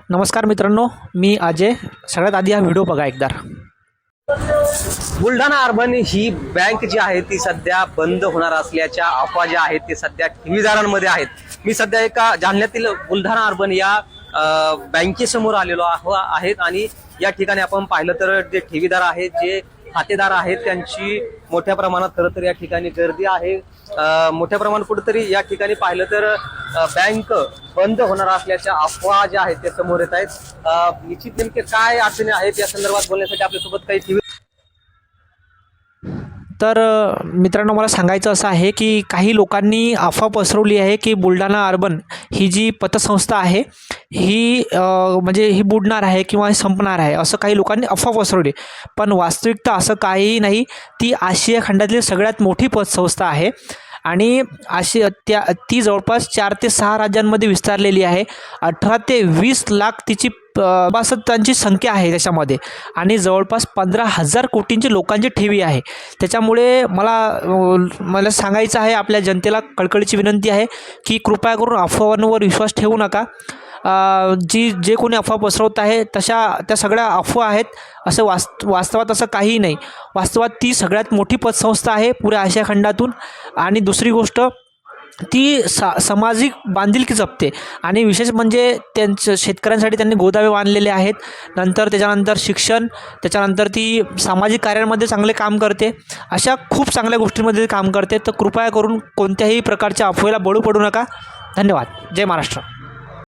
नमस्कार मित्रांनो, मी अजय. सगळ्यात आधी हा व्हिडिओ बघा एकदा. बुलढाणा अर्बन ही बँक जी आहे ती सध्या बंद होणार असल्याच्या अफवा ज्या आहेत ते सध्या ठेवीदारांमध्ये आहेत. मी सध्या एका जालन्यातील बुलढाणा अर्बन या बँकेसमोर आलेलो आहेत आणि या ठिकाणी आपण पाहिलं तर जे ठेवीदार आहेत, जे खातेदार आहेत, त्यांची मोठ्या प्रमाणात खरं तर या ठिकाणी गर्दी आहे. मोठ्या प्रमाणात कुठेतरी या ठिकाणी पाहिलं तर बँक बंद होणार असल्याच्या अफवा ज्या आहेत त्या समोर येत आहेत. निश्चित नेमके काय अडचणी आहेत या संदर्भात बोलण्यासाठी आपल्यासोबत काही ठेवी. तर मित्रांनो, मला सांगायचं असं आहे की काही लोकांनी अफवा पसरवली आहे की बुलढाणा अर्बन ही जी पतसंस्था आहे ही म्हणजे ही बुडणार आहे किंवा संपणार आहे, असं काही लोकांनी अफवा पसरवली. पण वास्तविकता असं काहीही नाही. ती आशिया खंडातली सगळ्यात मोठी पतसंस्था आहे आणि ती जवळपास 4 ते 6 राज्यांमध्ये विस्तारलेली आहे. 18 ते 20 लाख तिची सभासदांची संख्या आहे त्याच्यामध्ये आणि जवळपास 15,000 कोटींची लोकांची ठेवी आहे. त्याच्यामुळे मला सांगायचं आहे, आपल्या जनतेला कळकळीची विनंती आहे की कृपया करून अफवांवर विश्वास ठेवू नका. जे कोणी अफवा पसरवत आहे त्या सगळ्या अफवा आहेत. असं वास्तवात असं काहीही नाही. वास्तवात ती सगळ्यात मोठी पतसंस्था आहे पुऱ्या आशिया खंडातून. आणि दुसरी गोष्ट, ती सामाजिक बांधिलकी जपते आणि विशेष म्हणजे त्यांच्या शेतकऱ्यांसाठी त्यांनी गोदामे बांधलेले आहेत. त्याच्यानंतर शिक्षण, त्याच्यानंतर ती सामाजिक कार्यांमध्ये चांगले काम करते. अशा खूप चांगल्या गोष्टींमध्ये काम करते. तर कृपया करून कोणत्याही प्रकारच्या अफवेला बळी पडू नका. धन्यवाद. जय महाराष्ट्र.